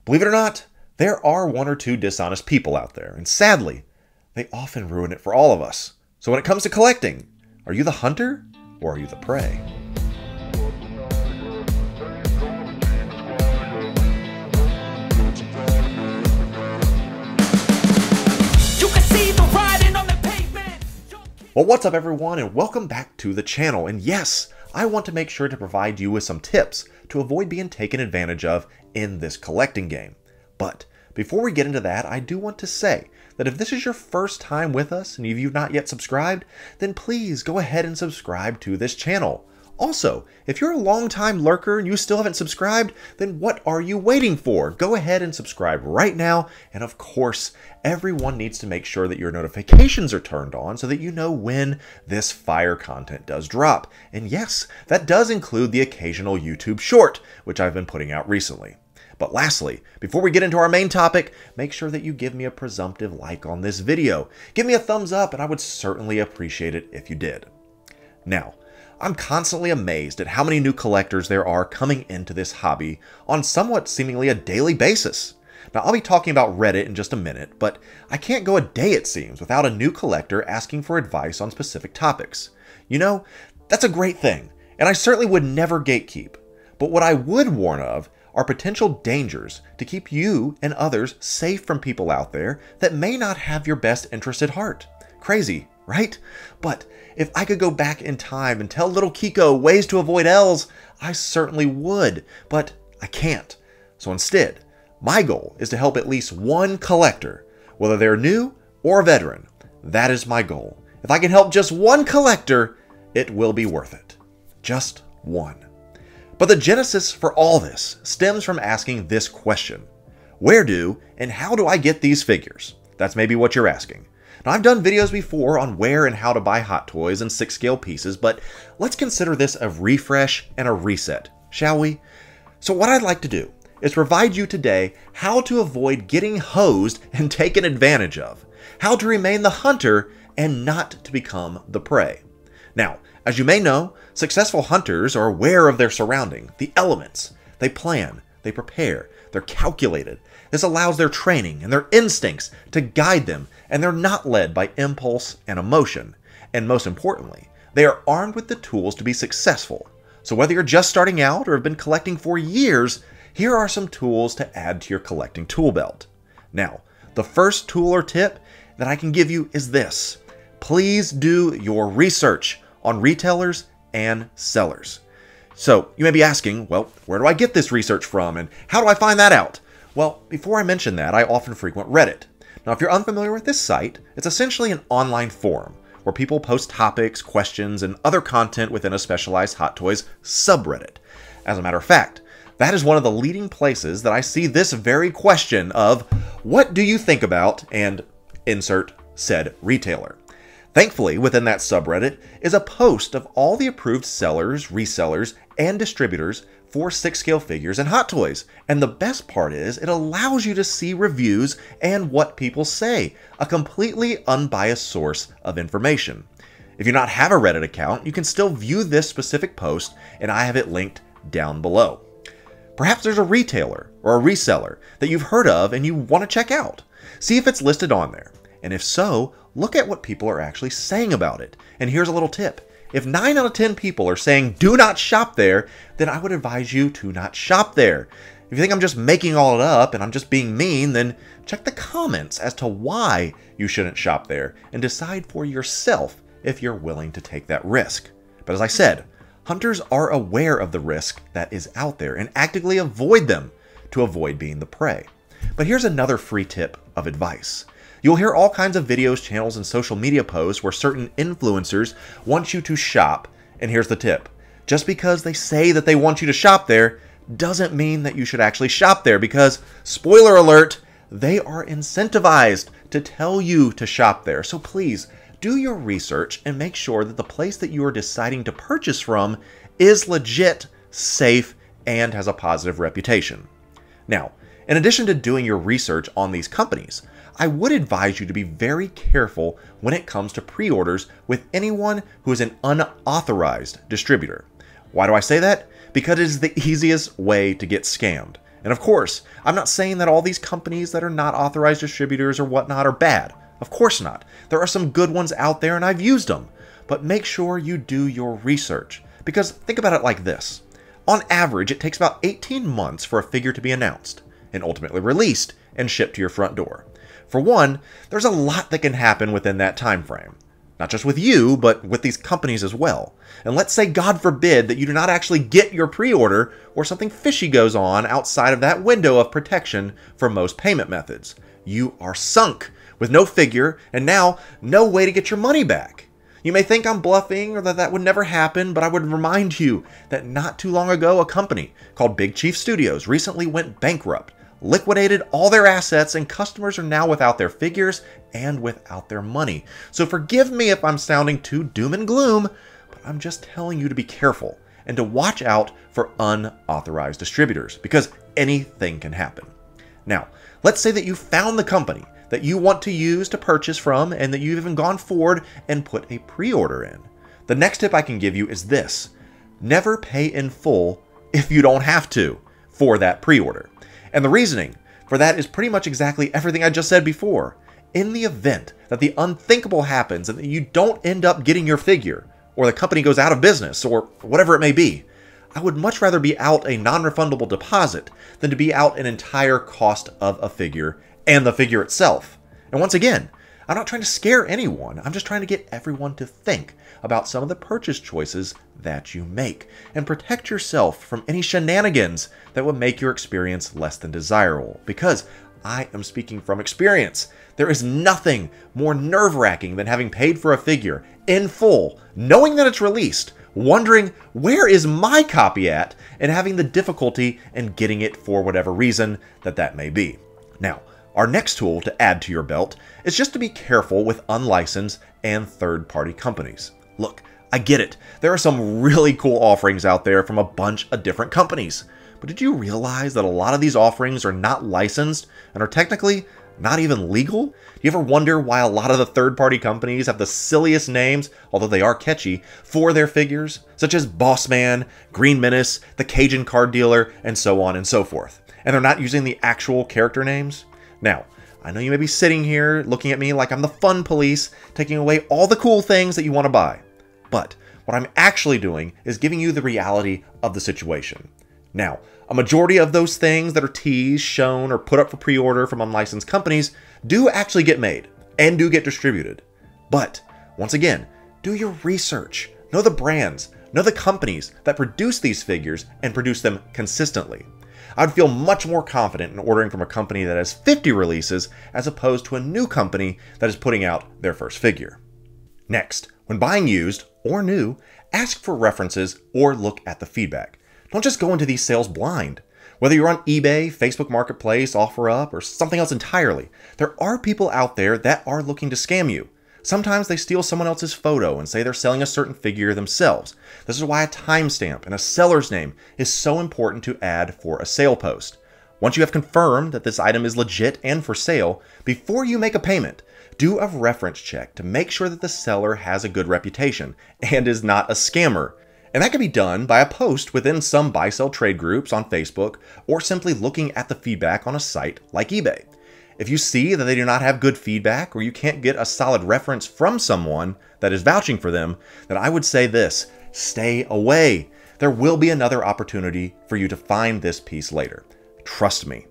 Believe it or not, there are one or two dishonest people out there, and sadly, they often ruin it for all of us. So when it comes to collecting, are you the hunter or are you the prey? Well, what's up everyone, and welcome back to the channel. And yes, I want to make sure to provide you with some tips to avoid being taken advantage of in this collecting game. But before we get into that, I do want to say that if this is your first time with us and if you've not yet subscribed, then please go ahead and subscribe to this channel. Also, if you're a long-time lurker and you still haven't subscribed, then what are you waiting for? Go ahead and subscribe right now. And of course, everyone needs to make sure that your notifications are turned on so that you know when this fire content does drop. And yes, that does include the occasional YouTube short, which I've been putting out recently. But lastly, before we get into our main topic, make sure that you give me a presumptive like on this video. Give me a thumbs up, and I would certainly appreciate it if you did. Now, I'm constantly amazed at how many new collectors there are coming into this hobby on somewhat seemingly a daily basis. Now, I'll be talking about Reddit in just a minute, but I can't go a day, it seems, without a new collector asking for advice on specific topics. You know, that's a great thing, and I certainly would never gatekeep. But what I would warn of are potential dangers to keep you and others safe from people out there that may not have your best interest at heart. Crazy, right? But if I could go back in time and tell little Kiko ways to avoid L's, I certainly would, but I can't. So instead, my goal is to help at least one collector, whether they're new or a veteran. That is my goal. If I can help just one collector, it will be worth it. Just one. But the genesis for all this stems from asking this question: where do and how do I get these figures? That's maybe what you're asking. Now, I've done videos before on where and how to buy Hot Toys and 6-scale pieces, but let's consider this a refresh and a reset, shall we? So what I'd like to do is provide you today how to avoid getting hosed and taken advantage of, how to remain the hunter and not to become the prey. Now, as you may know, successful hunters are aware of their surrounding, the elements. They plan, they prepare, they're calculated. This allows their training and their instincts to guide them, and they're not led by impulse and emotion. And most importantly, they are armed with the tools to be successful. So whether you're just starting out or have been collecting for years, here are some tools to add to your collecting tool belt. Now, the first tool or tip that I can give you is this: please do your research on retailers and sellers. So you may be asking, well, where do I get this research from and how do I find that out? Well, before I mention that, I often frequent Reddit. Now, if you're unfamiliar with this site, it's essentially an online forum where people post topics, questions, and other content within a specialized Hot Toys subreddit. As a matter of fact, that is one of the leading places that I see this very question of, what do you think about, and insert said retailer. Thankfully, within that subreddit is a post of all the approved sellers, resellers, and distributors for 6-scale figures and Hot Toys. And the best part is it allows you to see reviews and what people say, a completely unbiased source of information. If you do not have a Reddit account, you can still view this specific post, and I have it linked down below. Perhaps there's a retailer or a reseller that you've heard of and you want to check out. See if it's listed on there. And if so, look at what people are actually saying about it. And here's a little tip. If 9 out of 10 people are saying do not shop there, then I would advise you to not shop there. If you think I'm just making all it up and I'm just being mean, then check the comments as to why you shouldn't shop there and decide for yourself if you're willing to take that risk. But as I said, hunters are aware of the risk that is out there and actively avoid them to avoid being the prey. But here's another free tip of advice. You'll hear all kinds of videos, channels, and social media posts where certain influencers want you to shop. And here's the tip. Just because they say that they want you to shop there doesn't mean that you should actually shop there, because, spoiler alert, they are incentivized to tell you to shop there. So please, do your research and make sure that the place that you are deciding to purchase from is legit, safe, and has a positive reputation. Now, in addition to doing your research on these companies, I would advise you to be very careful when it comes to pre-orders with anyone who is an unauthorized distributor. Why do I say that? Because it is the easiest way to get scammed. And of course, I'm not saying that all these companies that are not authorized distributors or whatnot are bad. Of course not. There are some good ones out there and I've used them. But make sure you do your research. Because think about it like this. On average, it takes about 18 months for a figure to be announced and ultimately released and shipped to your front door. For one, there's a lot that can happen within that time frame. Not just with you, but with these companies as well. And let's say, God forbid, that you do not actually get your pre-order or something fishy goes on outside of that window of protection for most payment methods. You are sunk with no figure and now no way to get your money back. You may think I'm bluffing or that would never happen, but I would remind you that not too long ago, a company called Big Chief Studios recently went bankrupt, liquidated all their assets, and customers are now without their figures and without their money. So forgive me if I'm sounding too doom and gloom, but I'm just telling you to be careful and to watch out for unauthorized distributors because anything can happen. Now, let's say that you found the company that you want to use to purchase from and that you've even gone forward and put a pre-order in. The next tip I can give you is this: never pay in full if you don't have to for that pre-order. And the reasoning for that is pretty much exactly everything I just said before. In the event that the unthinkable happens and that you don't end up getting your figure, or the company goes out of business, or whatever it may be, I would much rather be out a non-refundable deposit than to be out an entire cost of a figure and the figure itself. And once again, I'm not trying to scare anyone. I'm just trying to get everyone to think about some of the purchase choices that you make and protect yourself from any shenanigans that would make your experience less than desirable. Because I am speaking from experience. There is nothing more nerve-wracking than having paid for a figure in full, knowing that it's released, wondering where is my copy at, and having the difficulty in getting it for whatever reason that may be. Now, our next tool to add to your belt is just to be careful with unlicensed and third-party companies. Look, I get it. There are some really cool offerings out there from a bunch of different companies. But did you realize that a lot of these offerings are not licensed and are technically not even legal? Do you ever wonder why a lot of the third-party companies have the silliest names, although they are catchy, for their figures, such as Boss Man, Green Menace, the Cajun Card Dealer, and so on and so forth? And they're not using the actual character names? Now, I know you may be sitting here looking at me like I'm the fun police, taking away all the cool things that you want to buy. But what I'm actually doing is giving you the reality of the situation. Now, a majority of those things that are teased, shown, or put up for pre-order from unlicensed companies do actually get made and do get distributed. But, once again, do your research. Know the brands, know the companies that produce these figures and produce them consistently. I'd feel much more confident in ordering from a company that has 50 releases as opposed to a new company that is putting out their first figure. Next, when buying used or new, ask for references or look at the feedback. Don't just go into these sales blind. Whether you're on eBay, Facebook Marketplace, OfferUp, or something else entirely, there are people out there that are looking to scam you. Sometimes they steal someone else's photo and say they're selling a certain figure themselves. This is why a timestamp and a seller's name is so important to add for a sale post. Once you have confirmed that this item is legit and for sale, before you make a payment, do a reference check to make sure that the seller has a good reputation and is not a scammer. And that can be done by a post within some buy-sell trade groups on Facebook or simply looking at the feedback on a site like eBay. If you see that they do not have good feedback or you can't get a solid reference from someone that is vouching for them, then I would say this: stay away. There will be another opportunity for you to find this piece later. Trust me.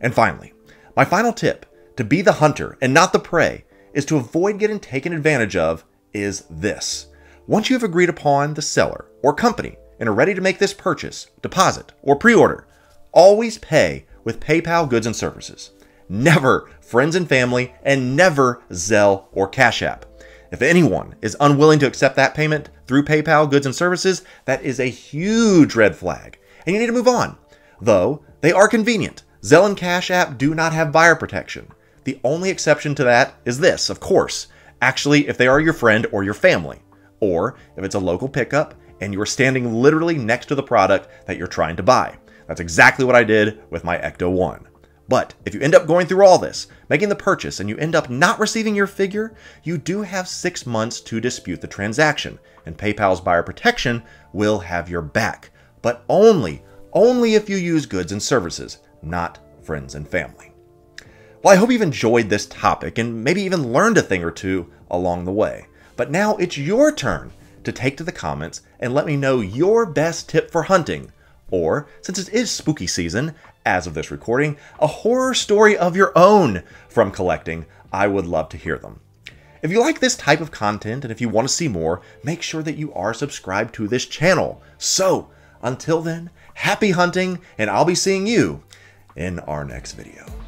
And finally, my final tip to be the hunter and not the prey is to avoid getting taken advantage of is this. Once you have agreed upon the seller or company and are ready to make this purchase, deposit, or pre-order, always pay with PayPal goods and services. Never friends and family, and never Zelle or Cash App. If anyone is unwilling to accept that payment through PayPal goods and services, that is a huge red flag, and you need to move on. Though they are convenient, Zelle and Cash App do not have buyer protection. The only exception to that is this, of course, actually if they are your friend or your family, or if it's a local pickup and you are standing literally next to the product that you're trying to buy. That's exactly what I did with my Ecto 1. But if you end up going through all this, making the purchase, and you end up not receiving your figure, you do have 6 months to dispute the transaction, and PayPal's buyer protection will have your back. But only if you use goods and services, not friends and family. Well, I hope you've enjoyed this topic and maybe even learned a thing or two along the way. But now it's your turn to take to the comments and let me know your best tip for hunting, or, since it is spooky season, as of this recording, a horror story of your own from collecting. I would love to hear them. If you like this type of content and if you want to see more, make sure that you are subscribed to this channel. So, until then, happy hunting, and I'll be seeing you in our next video.